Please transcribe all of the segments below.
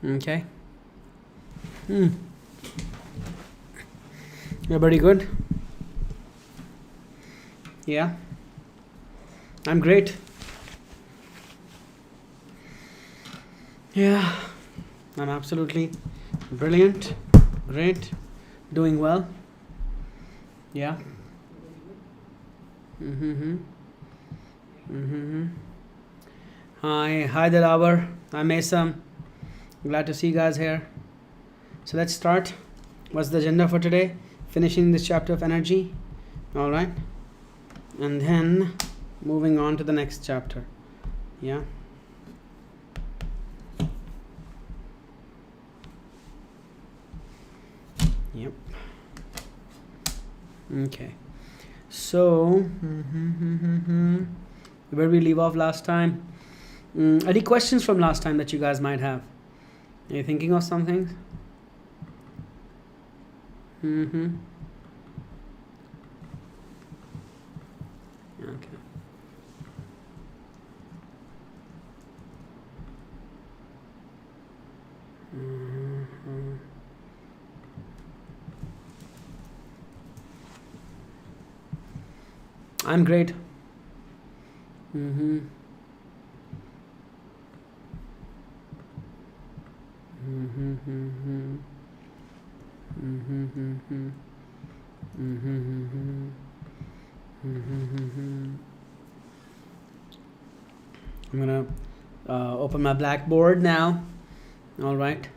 Okay. You're pretty good. Yeah. I'm great. Yeah. I'm absolutely brilliant. Great. Doing well. Yeah. Mm-hmm. Mm-hmm. Hi, Delabar. I'm Mesam. Glad to see you guys here. So let's start. What's the agenda for today? Finishing this chapter of energy. All right. And then moving on to the next chapter. Yeah. Yep. Okay. So, where we leave off last time? Any questions from last time that you guys might have? Are you thinking of something? Okay. I'm great. I'm gonna open my blackboard now. All right.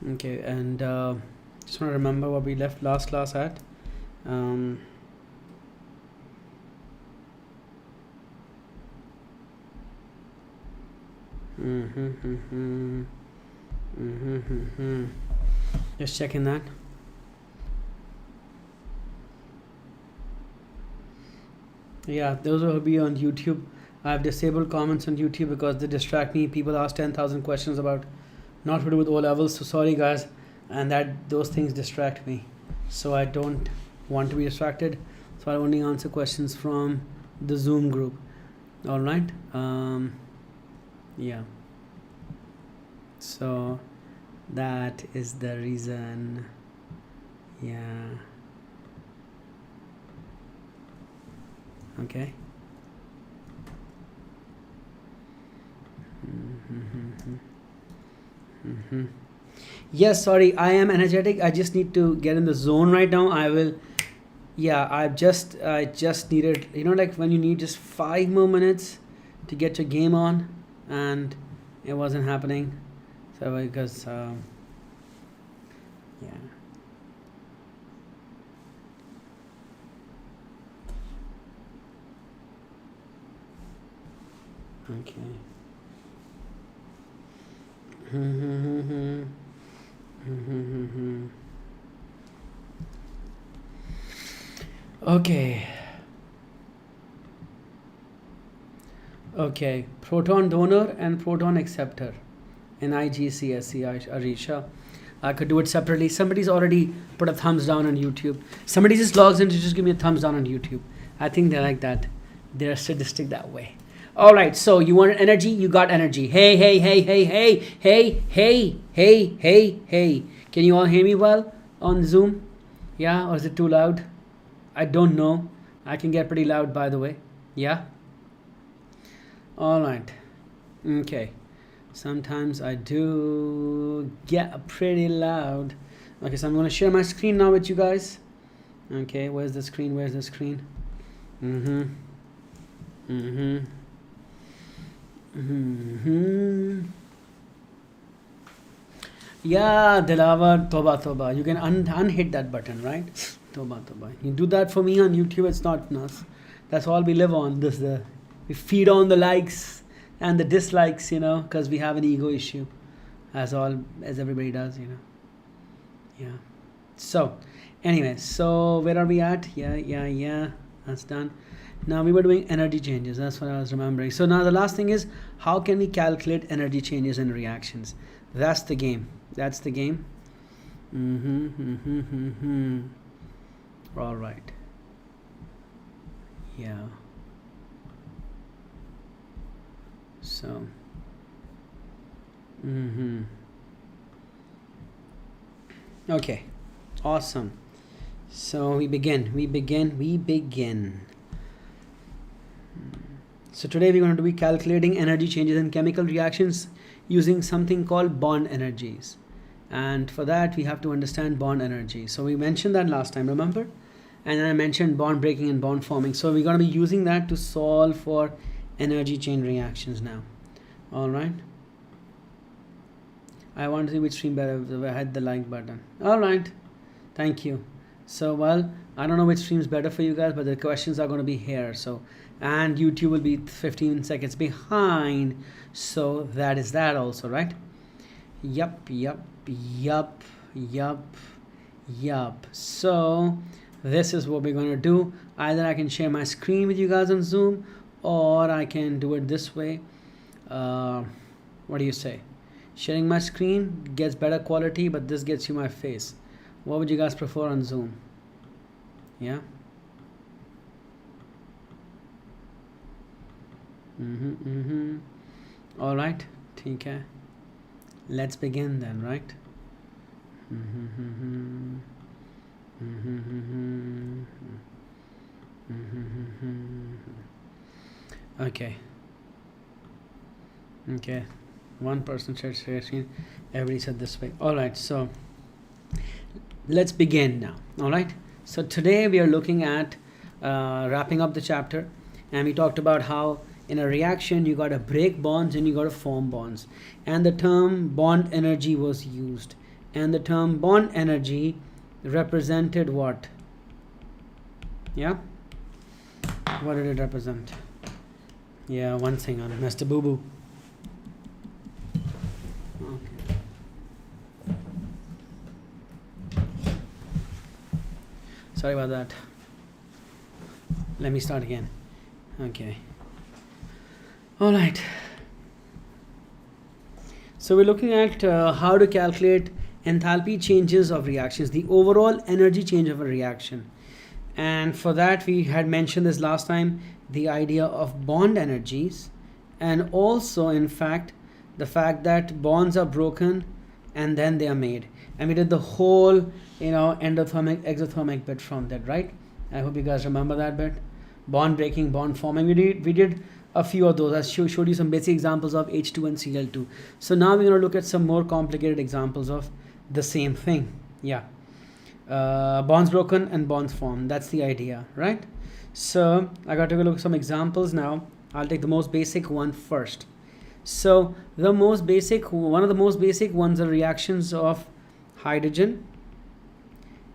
Okay, and just want to remember what we left last class at. Just checking that. Yeah, those will be on YouTube. I've disabled comments on YouTube because they distract me. People ask 10,000 questions about not to do with O levels. So sorry guys, and that those things distract me. So I don't want to be distracted. So I only answer questions from the Zoom group. All right. Yeah. So that is the reason. Yeah. Okay. Yes, sorry, I am energetic. I just need to get in the zone right now. I will. Yeah, I just needed, like when you need just 5 more minutes to get your game on, and it wasn't happening. So because yeah. Okay. Okay. Okay. Proton donor and proton acceptor in IGCSE Arisha. I could do it separately. Somebody's already put a thumbs down on YouTube. Somebody just logs in to just give me a thumbs down on YouTube. I think they like that. They're sadistic that way. All right, so you wanted energy, you got energy. Hey, hey, hey, hey, hey, hey, hey, hey, hey, hey. Can you all hear me well on Zoom? Yeah, or is it too loud? I don't know. I can get pretty loud, by the way. Yeah? All right. Okay. Sometimes I do get pretty loud. Okay, so I'm going to share my screen now with you guys. Okay, where's the screen? Where's the screen? Yeah, Dilawar, toba toba. You can unhit that button, right? Toba toba. You do that for me on YouTube. It's not us. That's all we live on. We feed on the likes and the dislikes, because we have an ego issue, as everybody does, Yeah. So, anyway, so where are we at? Yeah. That's done. Now we were doing energy changes. That's what I was remembering. So now the last thing is, how can we calculate energy changes in reactions? That's the game. That's the game. All right. Yeah. So. Mm-hmm. Okay, awesome. So we begin. So today we're going to be calculating energy changes in chemical reactions using something called bond energies. And for that we have to understand bond energy. So we mentioned that last time, remember? And then I mentioned bond breaking and bond forming. So we're going to be using that to solve for energy chain reactions now. All right. I want to see which stream better. I had the like button. All right. Thank you. So, well, I don't know which stream is better for you guys, but the questions are going to be here. So, and YouTube will be 15 seconds behind. So that is that also, right? Yup. So this is what we're going to do. Either I can share my screen with you guys on Zoom, or I can do it this way. What do you say? Sharing my screen gets better quality, but this gets you my face. What would you guys prefer on Zoom? Yeah. All right. Okay. Let's begin then, right? Okay. One person shared screen. Everybody said this way. All right. So let's begin now. All right. So today we are looking at wrapping up the chapter, and we talked about how in a reaction you got to break bonds and you got to form bonds, and the term bond energy was used, and the term bond energy represented what? Yeah. What did it represent? Yeah, one thing on Mr. Boo Boo. Sorry about that. Let me start again. Okay. All right. So we're looking at how to calculate enthalpy changes of reactions, the overall energy change of a reaction. And for that we had mentioned this last time, the idea of bond energies, and also in fact the fact that bonds are broken and then they are made. And we did the whole, endothermic, exothermic bit from that, right? I hope you guys remember that bit. Bond breaking, bond forming. We did a few of those. I showed you some basic examples of H2 and Cl2. So now we're going to look at some more complicated examples of the same thing. Yeah. Bonds broken and bonds formed. That's the idea, right? So I got to look at some examples now. I'll take the most basic one first. So one of the most basic ones are reactions of hydrogen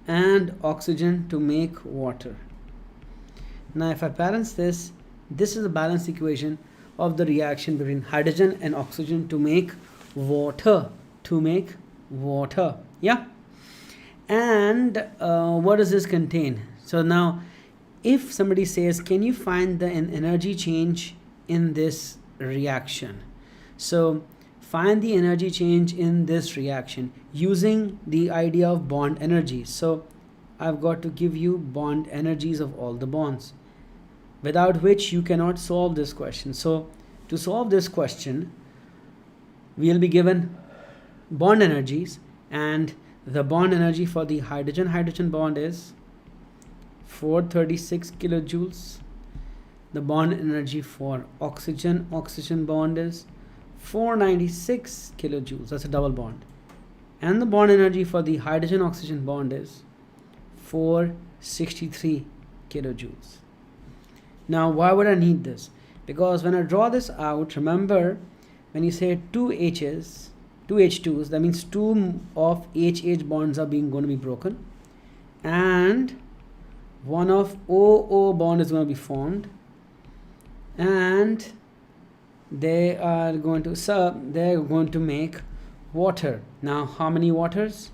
and oxygen to make water. Now if I balance this is a balanced equation of the reaction between hydrogen and oxygen to make water. Yeah. And what does this contain? So now if somebody says, can you find an energy change in this reaction? So find the energy change in this reaction using the idea of bond energies. So I've got to give you bond energies of all the bonds, without which you cannot solve this question. So to solve this question, we'll be given bond energies, and the bond energy for the hydrogen bond is 436 kilojoules. The bond energy for oxygen bond is 496 kilojoules. That's a double bond. And the bond energy for the hydrogen oxygen bond is 463 kilojoules. Now why would I need this? Because when I draw this out, remember when you say two H's, two H2s, that means two of HH bonds are going to be broken, and one of OO bond is going to be formed, and they're going to make water. Now how many waters?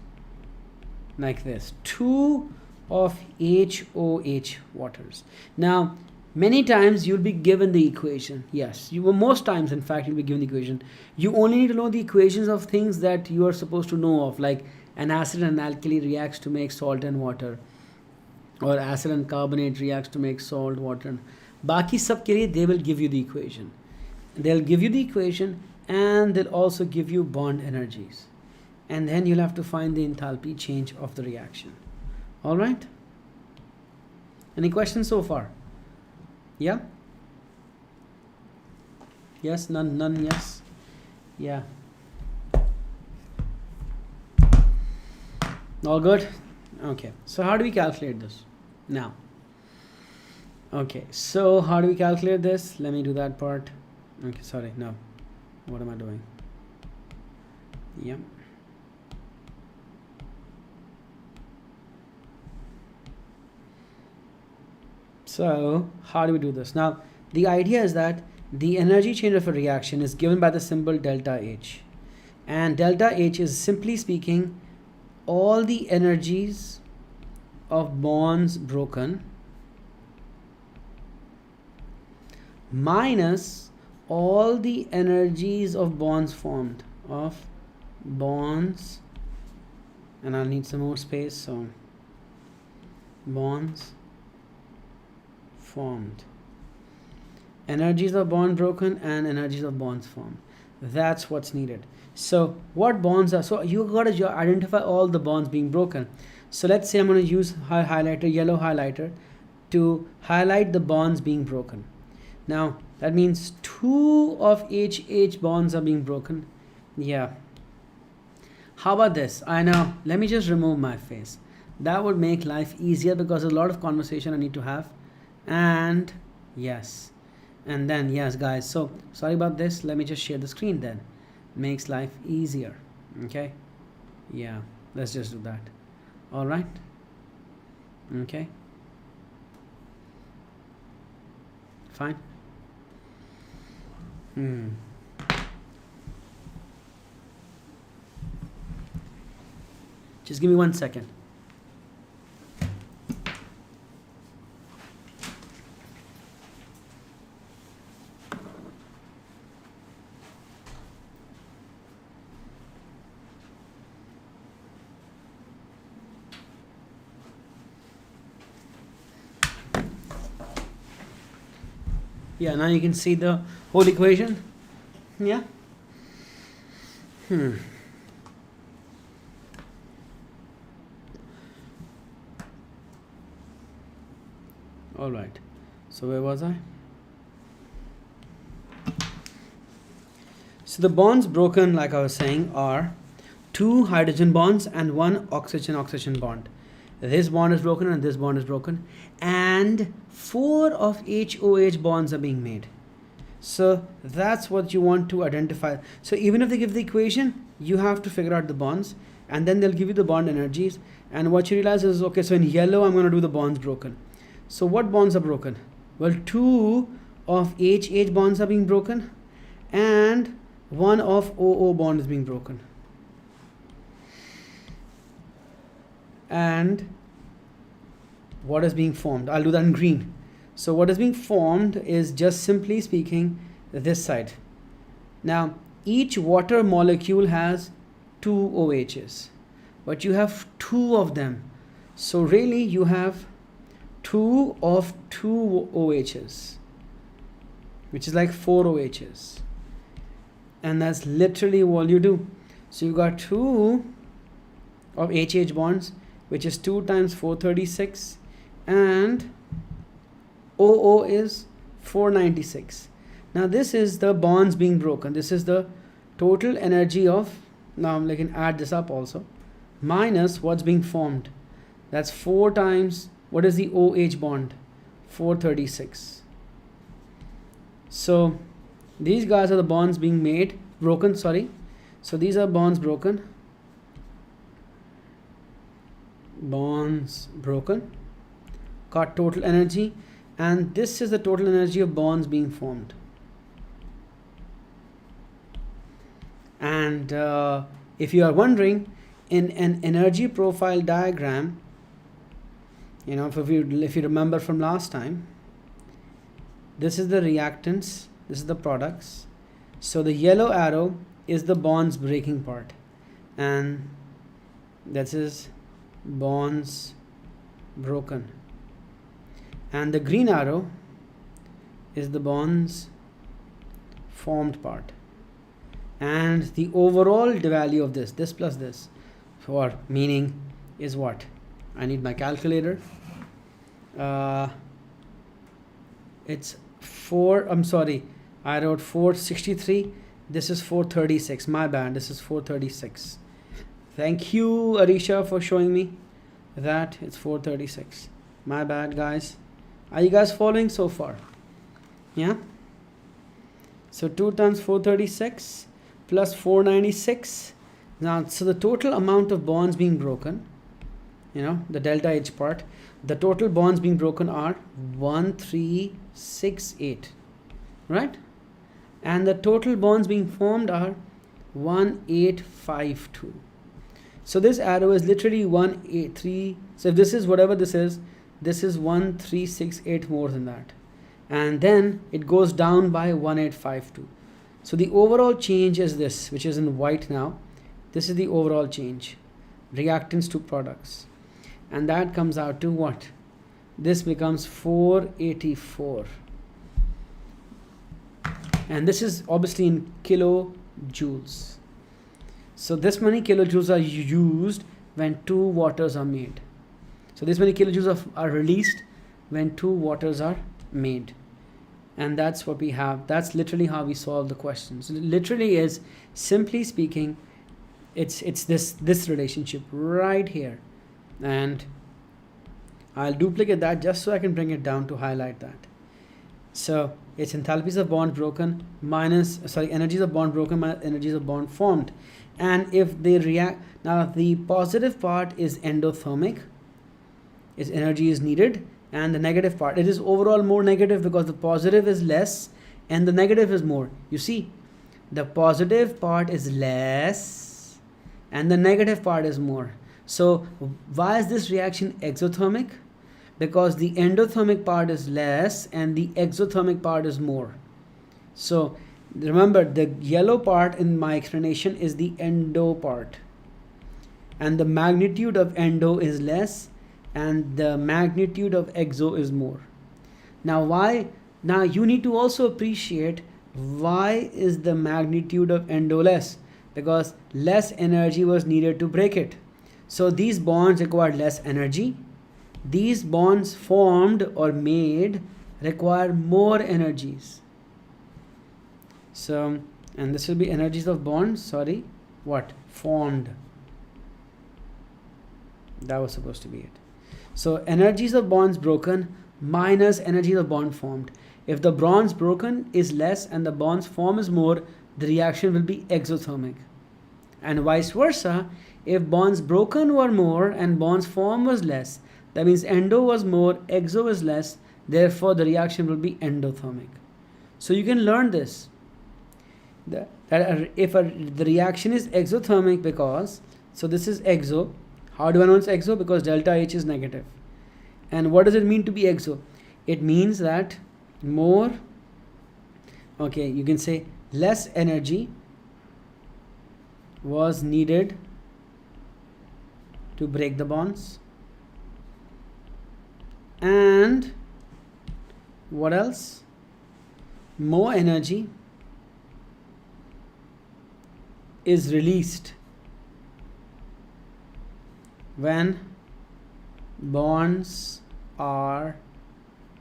Like this, 2 of HOH waters. Now many times you'll be given the equation. Yes, most times in fact you'll be given the equation. You only need to know the equations of things that you are supposed to know of, like an acid and alkali reacts to make salt and water, or acid and carbonate reacts to make salt, water. Baki sab ke liye they will give you the equation. They'll give you the equation, and they'll also give you bond energies, and then you'll have to find the enthalpy change of the reaction. All right, any questions so far? Yeah, yes, none, yes, yeah, all good. Okay, so how do we calculate this now? Okay, so how do we calculate this? Let me do that part. Okay, sorry, no, what am I doing? Yep. So how do we do this? Now the idea is that the energy change of a reaction is given by the symbol delta H, and delta H is, simply speaking, all the energies of bonds broken minus all the energies of bonds formed, and I'll need some more space, so bonds formed, energies of bond broken and energies of bonds formed. That's what's needed. So what bonds are, so you got to identify all the bonds being broken. So let's say I'm going to use highlighter, yellow highlighter, to highlight the bonds being broken. Now that means 2 of HH bonds are being broken. Yeah, how about this? I know, let me just remove my face. That would make life easier because there's a lot of conversation I need to have. And yes, and then yes guys, so sorry about this, let me just share the screen, then makes life easier. Okay, yeah, let's just do that. All right, okay, fine. Just give me 1 second. Yeah, now you can see the whole equation. Yeah. All right, so where was I? So the bonds broken, like I was saying, are 2 hydrogen bonds and 1 oxygen bond. This bond is broken and this bond is broken, and 4 of HOH bonds are being made. So that's what you want to identify. So even if they give the equation, you have to figure out the bonds, and then they'll give you the bond energies. And what you realize is, okay, so in yellow I'm going to do the bonds broken. So what bonds are broken? Well, 2 of HH bonds are being broken, and 1 of OO bond is being broken. And what is being formed? I'll do that in green. So what is being formed is, just simply speaking, this side. Now each water molecule has 2 OHs, but you have 2 of them. So really you have 2 of 2 OHs, which is like 4 OHs. And that's literally all you do. So you got 2 of HH bonds, which is 2 times 436, and OO is 496. Now this is the bonds being broken. This is the total energy of, now I can add this up also, minus what's being formed. That's 4 times, what is the OH bond? 436. So these guys are the bonds being made, broken, sorry. So these are bonds broken. Bonds broken, got total energy, and this is the total energy of bonds being formed. And if you are wondering, in an energy profile diagram, you know, if you remember from last time, this is the reactants, this is the products. So the yellow arrow is the bonds breaking part, and that is bonds broken, and the green arrow is the bonds formed part. and the overall value of this plus this, for meaning is what? I need my calculator. It's 4, I'm sorry, I wrote 463. This is 436. My bad. This is 436. Thank you, Arisha, for showing me that it's 436. My bad, guys. Are you guys following so far? Yeah. So 2 times 436 plus 496. Now, so the total amount of bonds being broken, you know, the delta H part, the total bonds being broken are 1368, right? And the total bonds being formed are 1852. So this arrow is literally 183. So if this is whatever this is 1368 more than that. And then it goes down by 1852. So the overall change is this, which is in white now. This is the overall change, reactants to products. And that comes out to what? This becomes 484. And this is obviously in kilojoules. So this many kilojoules are used when 2 waters are made. So this many kilojoules are released when 2 waters are made. And that's what we have. That's literally how we solve the question. So literally is, simply speaking, it's this relationship right here. And I'll duplicate that just so I can bring it down to highlight that. So it's enthalpies of bond broken minus, energies of bond broken minus energies of bond formed. And if they react, now the positive part is endothermic, its energy is needed, and the negative part, it is overall more negative because the positive is less and the negative is more. You see, the positive part is less and the negative part is more. So why is this reaction exothermic? Because the endothermic part is less and the exothermic part is more. So remember, the yellow part in my explanation is the endo part, and the magnitude of endo is less and the magnitude of exo is more. Now why? Now you need to also appreciate why is the magnitude of endo less? Because less energy was needed to break it. So these bonds required less energy. These bonds formed or made require more energies. So, and this will be energies of bonds, what? Formed. That was supposed to be it. So energies of bonds broken minus energies of bond formed. If the bonds broken is less and the bonds formed is more, the reaction will be exothermic. And vice versa, if bonds broken were more and bonds formed was less, that means endo was more, exo is less, therefore the reaction will be endothermic. So you can learn this, that if the reaction is exothermic, because, so this is exo. How do I know it's exo? Because delta H is negative. And what does it mean to be exo? It means that more, okay, you can say less energy was needed to break the bonds. And what else? More energy is released when bonds are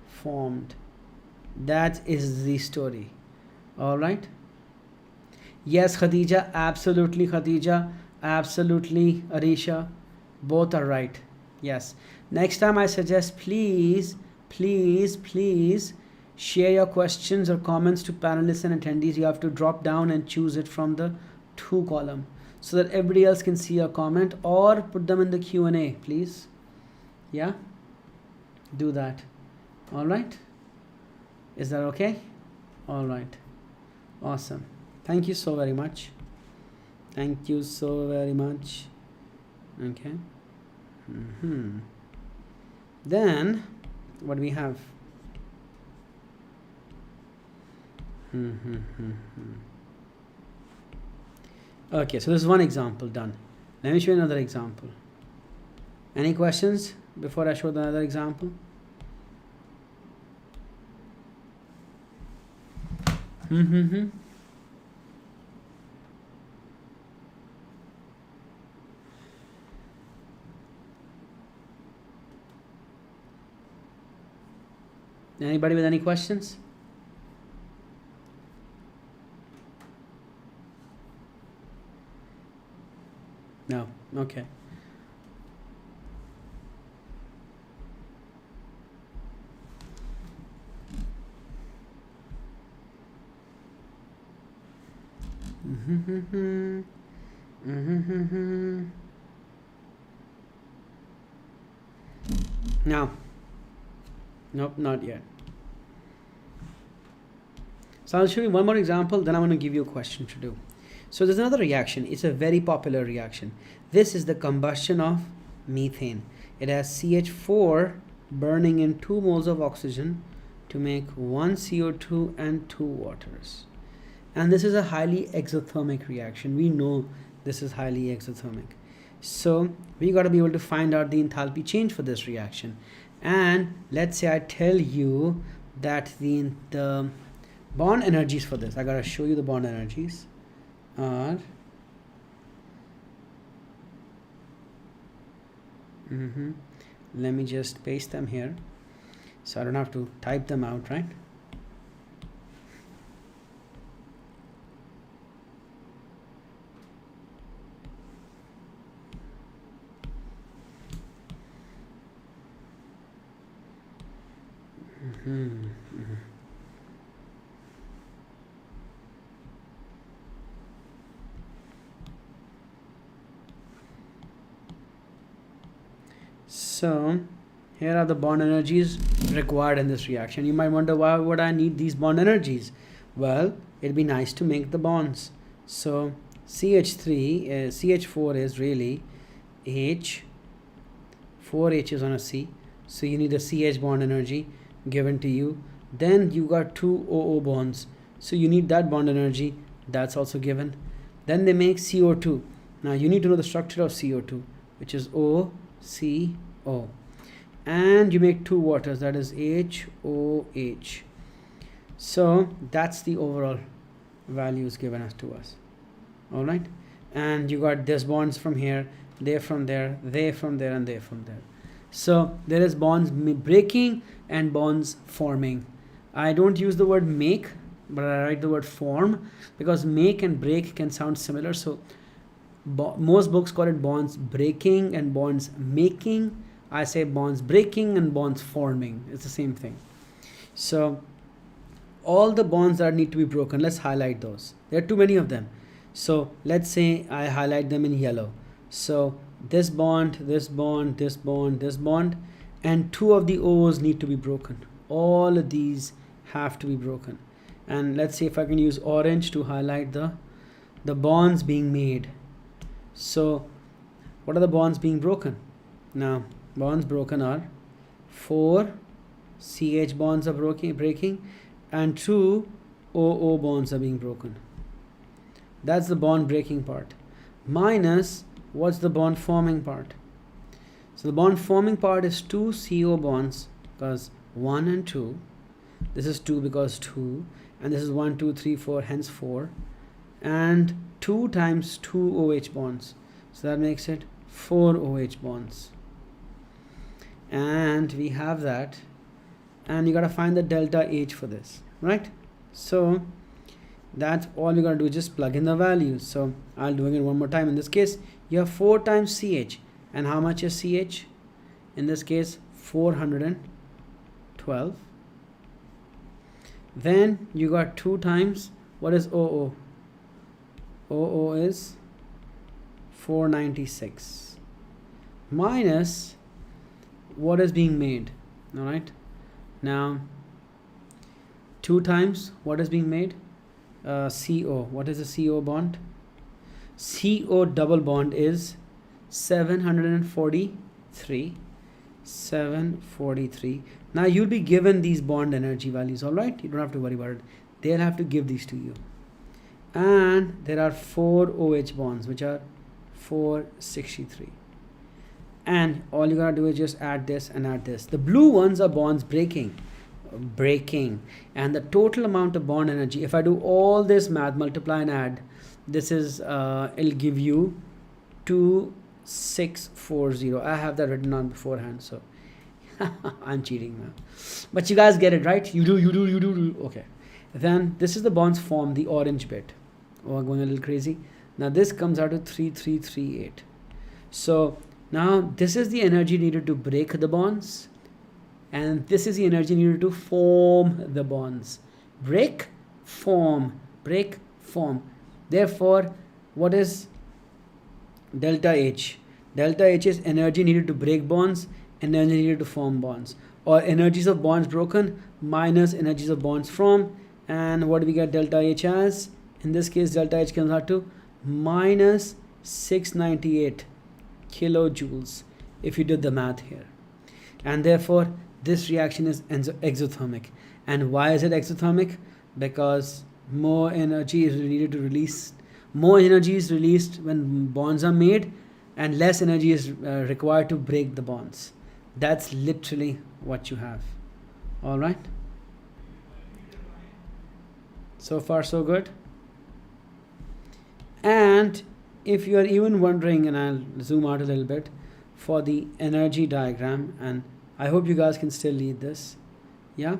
formed. That is the story. All right. Yes, Khadija, absolutely, Khadija, absolutely, Arisha, both are right. Yes. Next time I suggest, please share your questions or comments to panelists and attendees. You have to drop down and choose it from the to column so that everybody else can see your comment, or put them in the Q&A, please. Yeah, do that. All right. Is that okay? All right. Awesome. Thank you so very much. Thank you so very much. Okay. Then what do we have? Okay, so this is one example done. Let me show you another example. Any questions before I show the other example? Anybody with any questions? No. Okay. Now, nope, not yet. So I'll show you one more example, then I'm going to give you a question to do. So there's another reaction. It's a very popular reaction. This is the combustion of methane. It has CH4 burning in 2 moles of oxygen to make 1 CO2 and 2 waters. And this is a highly exothermic reaction. We know this is highly exothermic. So we got to be able to find out the enthalpy change for this reaction. And let's say I tell you that the bond energies for this, I got to show you the bond energies are let me just paste them here so I don't have to type them out, right? So here are the bond energies required in this reaction. You might wonder, why would I need these bond energies? Well, it'd be nice to make the bonds. So CH4 is really H, 4 H's on a C. So you need a CH bond energy given to you. Then you got 2 OO bonds. So you need that bond energy. That's also given. Then they make CO2. Now you need to know the structure of CO2, which is OCO. And you make 2 waters, that is HOH. So that's the overall values given as to us. All right. And you got this bonds from here, they from there, they from there, and they from there. So there is bonds breaking and bonds forming. I don't use the word make, but I write the word form because make and break can sound similar. So most books call it bonds breaking and bonds making. I say bonds breaking and bonds forming. It's the same thing. So all the bonds that need to be broken, let's highlight those. There are too many of them. So let's say I highlight them in yellow. So this bond, this bond, this bond, this bond, and 2 of the O's need to be broken. All of these have to be broken. And let's see if I can use orange to highlight the bonds being made. So what are the bonds being broken? Now bonds broken are 4 CH bonds are breaking and 2 OO bonds are being broken. That's the bond breaking part. Minus what's the bond forming part? So the bond forming part is 2 CO bonds because 1 and 2. This is 2 because 2. And this is 1, 2, 3, 4, hence 4. And 2 times 2 OH bonds. So that makes it 4 OH bonds. And we have that. And you got to find the delta H for this, right? So that's all you got to do, just plug in the values. So I'll do it one more time. In this case, you have 4 times CH. And how much is CH? In this case, 412. Then you got 2 times, what is OO? OO is 496 minus what is being made. All right, now 2 times what is being made? CO. What is the CO bond? CO double bond is 743. 743. Now you'll be given these bond energy values. All right, you don't have to worry about it. They'll have to give these to you. And there are 4 OH bonds, which are 463. And all you gotta do is just add this and add this. The blue ones are bonds breaking. And the total amount of bond energy, if I do all this math, multiply and add, this is it'll give you 2640. I have that written on beforehand, so I'm cheating now. But you guys get it, right? You do. Okay. Then this is the bonds form, the orange bit. Oh, I'm going a little crazy. Now this comes out to 3338. So now this is the energy needed to break the bonds. And this is the energy needed to form the bonds. Break, form. Break, form. Therefore, what is delta H? Delta H is energy needed to break bonds, energy needed to form bonds, or energies of bonds broken minus energies of bonds formed. And what do we get delta H as? In this case, delta H comes out to minus 698 kilojoules if you did the math here. And therefore, this reaction is exothermic. And why is it exothermic? Because more energy is needed to release. More energy is released when bonds are made, and less energy is required to break the bonds. That's literally what you have. All right. So far, so good. And if you are even wondering, and I'll zoom out a little bit for the energy diagram, and I hope you guys can still read this. Yeah.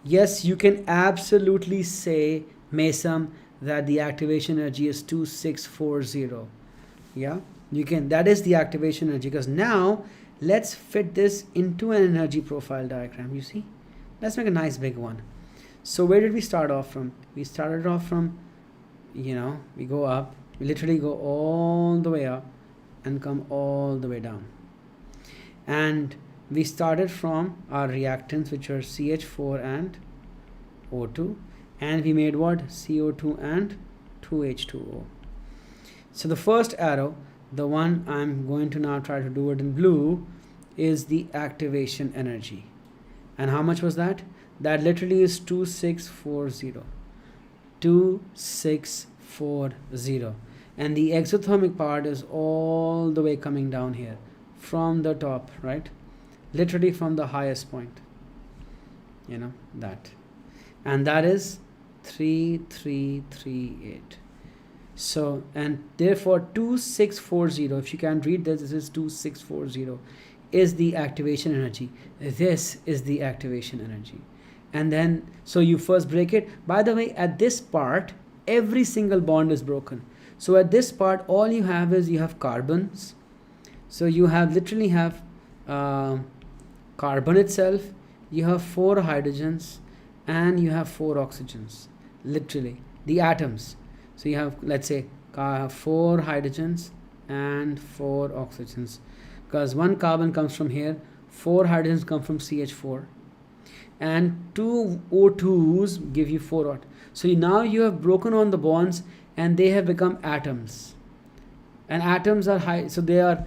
Yes, you can absolutely say, Mesam, that the activation energy is 2640. Yeah, you can. That is the activation energy. Because now let's fit this into an energy profile diagram. You see, let's make a nice big one. So where did we start off from? We started off from, we go up. We literally go all the way up and come all the way down. And we started from our reactants, which are CH4 and O2, and we made what? CO2 and 2H2O. So the first arrow, the one I'm going to now try to do it in blue, is the activation energy. And how much was that? That literally is 2640. 2640. And the exothermic part is all the way coming down here from the top, right? Literally from the highest point, that. And that is 3338. So, and therefore 2640, if you can read this, this is 2640, is the activation energy. This is the activation energy. And then, so you first break it. By the way, at this part, every single bond is broken. So at this part, all you have is you have carbons. So you have literally have carbon itself, you have 4 hydrogens, and you have 4 oxygens, literally the atoms. So you have, let's say, 4 hydrogens and 4 oxygens, because 1 carbon comes from here, 4 hydrogens come from CH4, and 2 O2s give you 4 odd. So now you have broken on the bonds and they have become atoms, and atoms are high. So there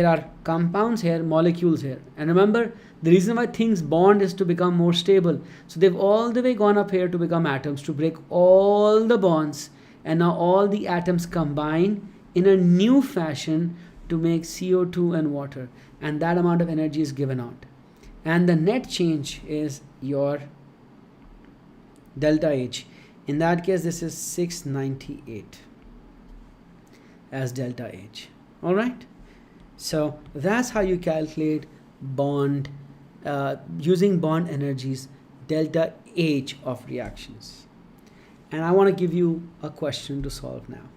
are compounds here, molecules here. And remember, the reason why things bond is to become more stable. So they've all the way gone up here to become atoms, to break all the bonds. And now all the atoms combine in a new fashion to make CO2 and water. And that amount of energy is given out. And the net change is your delta H. In that case, this is 698 as delta H. All right. So that's how you calculate bond using bond energies, delta H of reactions. And I want to give you a question to solve now.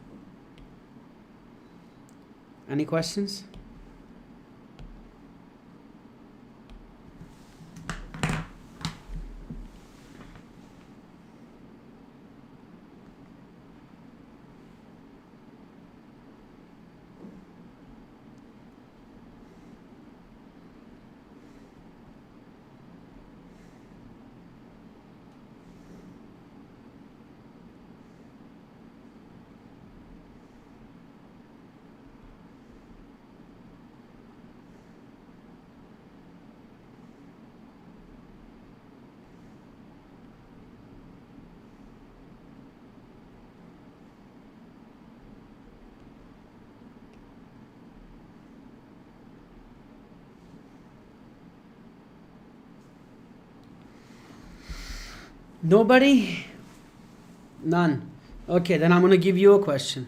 Any questions? Nobody? None. Okay, then I'm going to give you a question.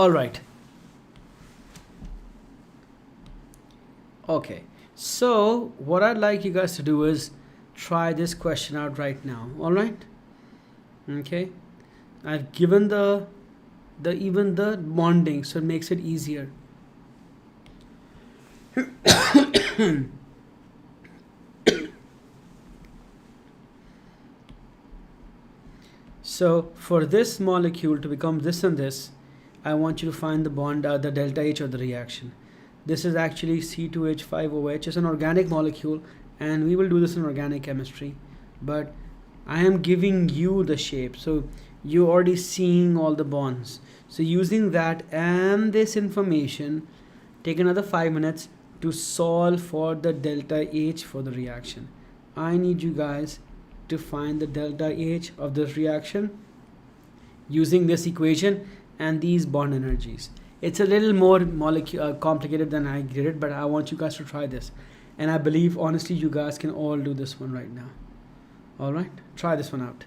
All right. Okay. So what I'd like you guys to do is try this question out right now. All right. Okay. I've given the even the bonding, so it makes it easier. So for this molecule to become this and this, I want you to find the bond, the delta H of the reaction. This is actually C2H5OH. It's an organic molecule, and we will do this in organic chemistry. But I am giving you the shape, so you're already seeing all the bonds. So using that and this information, take another 5 minutes to solve for the delta H for the reaction. I need you guys to find the delta H of this reaction using this equation and these bond energies. It's a little more complicated than I did it, but I want you guys to try this. And I believe, honestly, you guys can all do this one right now. All right, try this one out.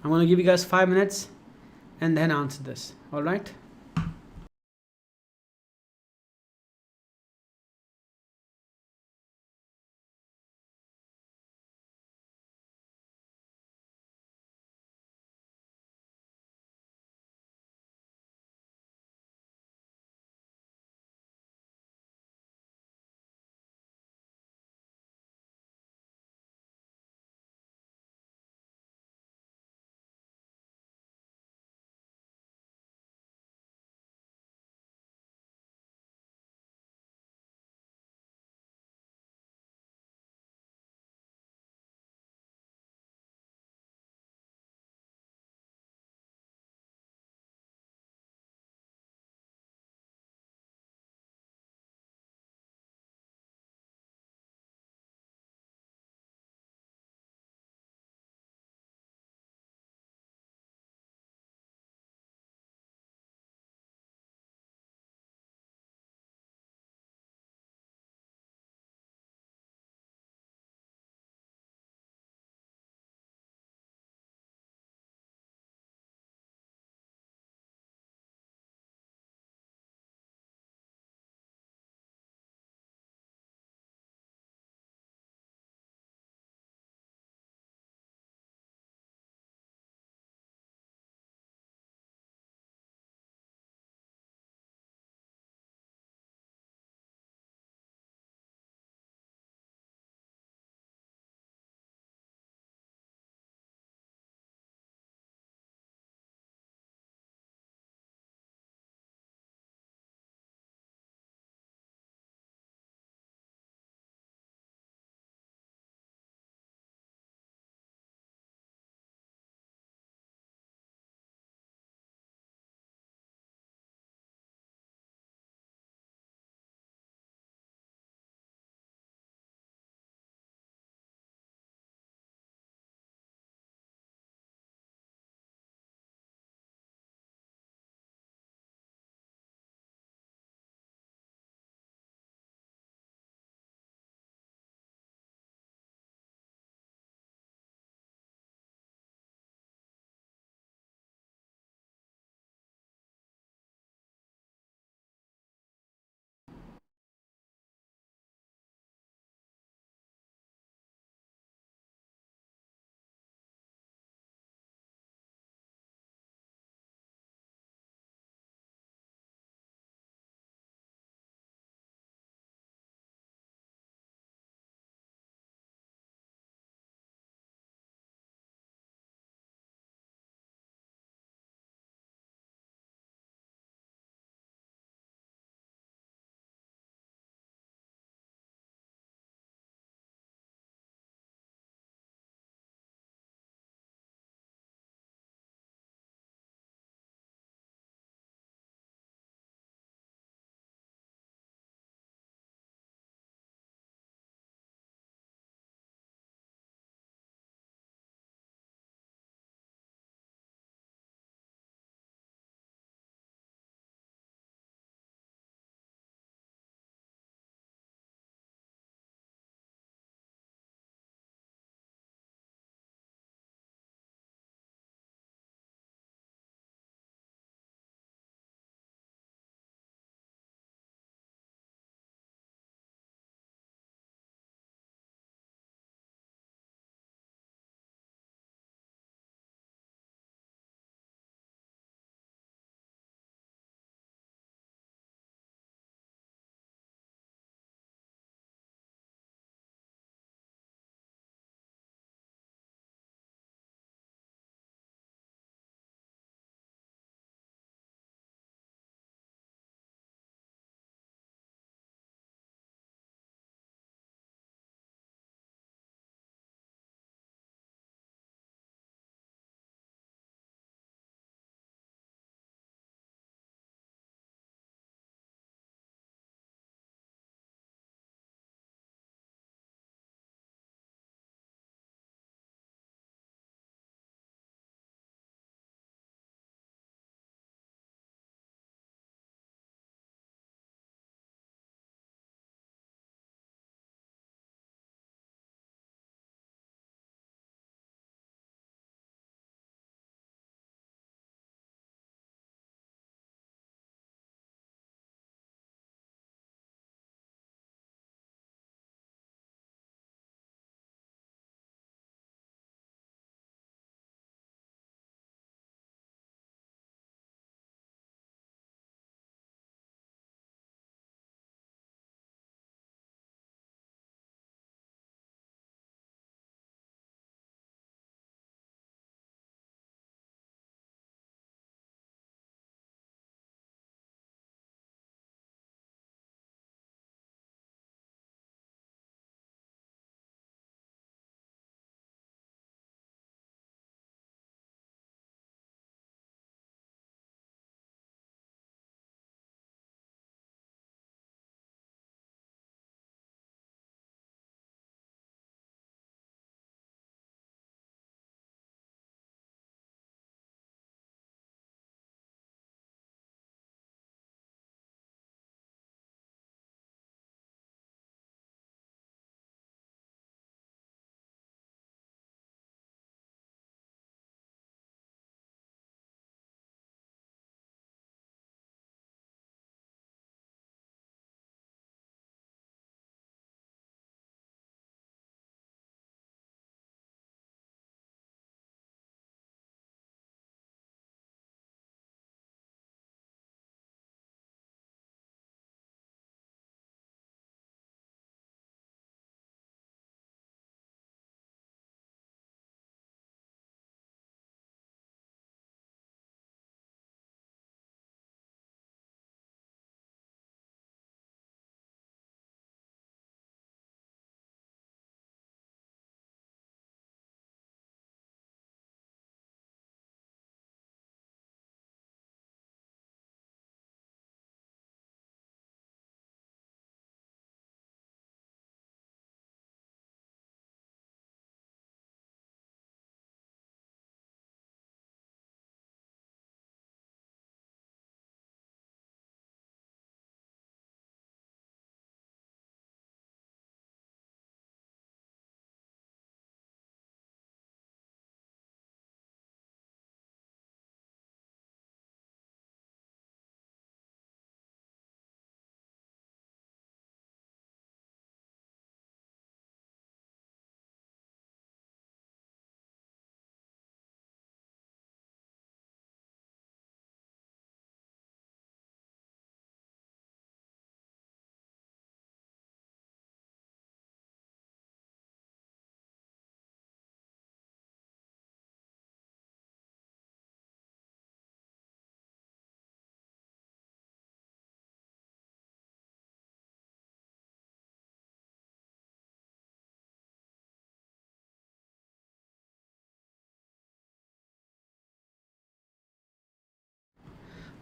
I'm going to give you guys 5 minutes and then answer this. All right.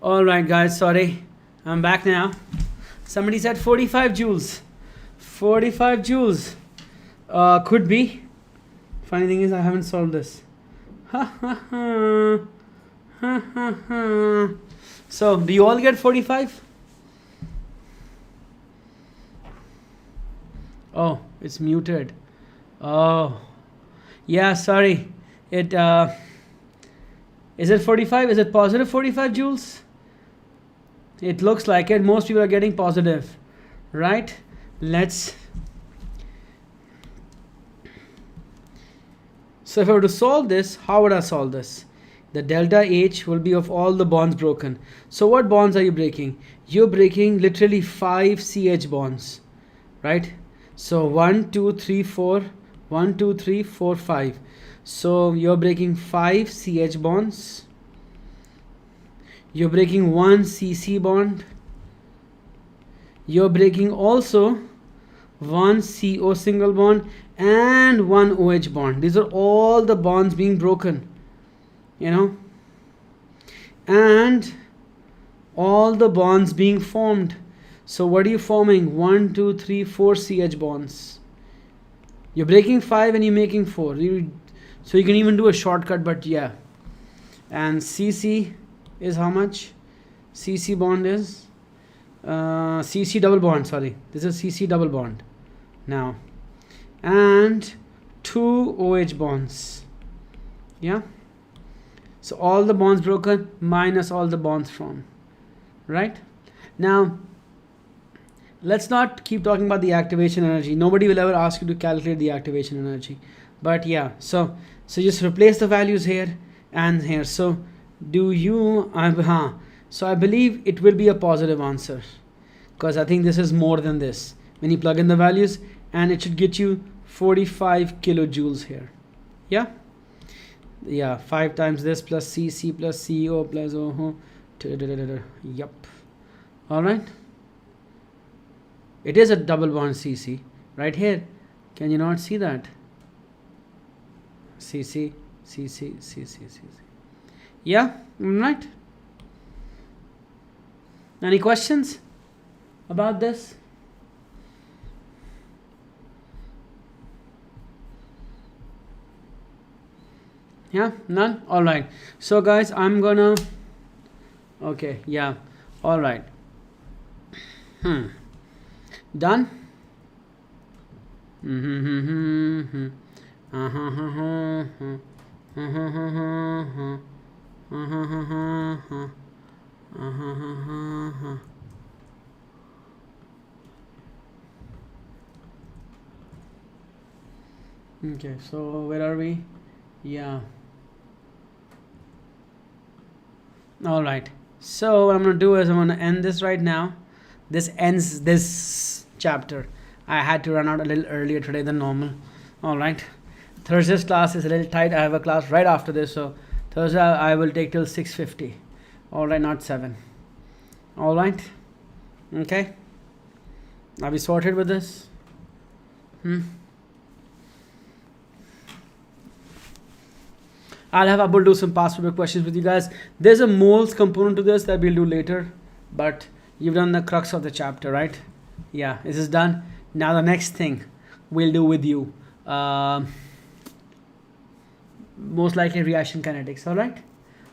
All right, guys, sorry. I'm back now. Somebody said 45 joules. 45 joules. Could be. Funny thing is, I haven't solved this. Ha ha ha. Ha ha ha. So, do you all get 45? Oh, it's muted. Oh, yeah, sorry. It is it 45? Is it positive 45 joules? It looks like it. Most people are getting positive, right? So if I were to solve this, how would I solve this? The delta H will be of all the bonds broken. So what bonds are you breaking? You're breaking literally 5 CH bonds, right? So 1, 2, 3, 4, 1, 2, 3, 4, 5. So you're breaking 5 CH bonds. You're breaking 1 CC bond. You're breaking also 1 CO single bond and 1 OH bond. These are all the bonds being broken, you know, and all the bonds being formed. So what are you forming? 1, 2, 3, 4 CH bonds. You're breaking 5 and you're making 4. So you can even do a shortcut, but yeah. And CC is how much? CC bond is CC double bond, sorry. This is CC double bond now. And 2 OH bonds. Yeah. So all the bonds broken minus all the bonds formed. Right? Now, let's not keep talking about the activation energy. Nobody will ever ask you to calculate the activation energy. But yeah, so just replace the values here and here. So so I believe it will be a positive answer, because I think this is more than this when you plug in the values, and it should get you 45 kilojoules here. Yeah, 5 times this plus CC plus CO plus OH. Yep. All right. It is a double bond CC right here. Can you not see that? CC, CC, CC, CC. Yeah, right. Any questions about this? Yeah, none? All right. So guys, I'm gonna, okay, yeah, all right. Done? Okay, so where are we? Yeah. All right. So what I'm going to do is I'm going to end this right now. This ends this chapter. I had to run out a little earlier today than normal. All right. Thursday's class is a little tight. I have a class right after this. So Thursday I will take till 6:50. All right, not 7. All right. Okay. Are we sorted with this? I'll have Abul do some past paper questions with you guys. There's a moles component to this that we'll do later, but you've done the crux of the chapter, right? Yeah, this is done. Now the next thing we'll do with you, most likely reaction kinetics. All right,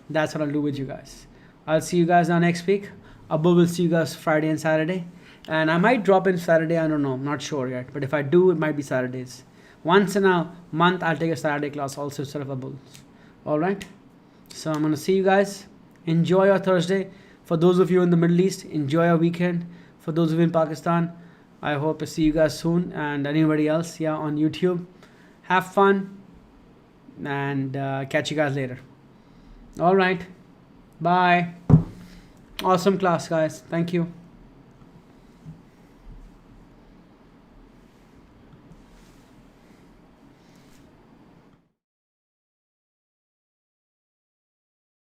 that's what I'll do with you guys. I'll see you guys now next week. Abul will see you guys Friday and Saturday, and I might drop in Saturday. I don't know, I'm not sure yet, but if I do, it might be Saturdays. Once in a month I'll take a Saturday class also instead of Abul's. All right, so I'm gonna see you guys. Enjoy your Thursday. For those of you in the Middle East, enjoy your weekend. For those of you in Pakistan, I hope to see you guys soon, and anybody else, yeah, on YouTube. Have fun, and catch you guys later. All right, bye. Awesome class, guys. Thank you.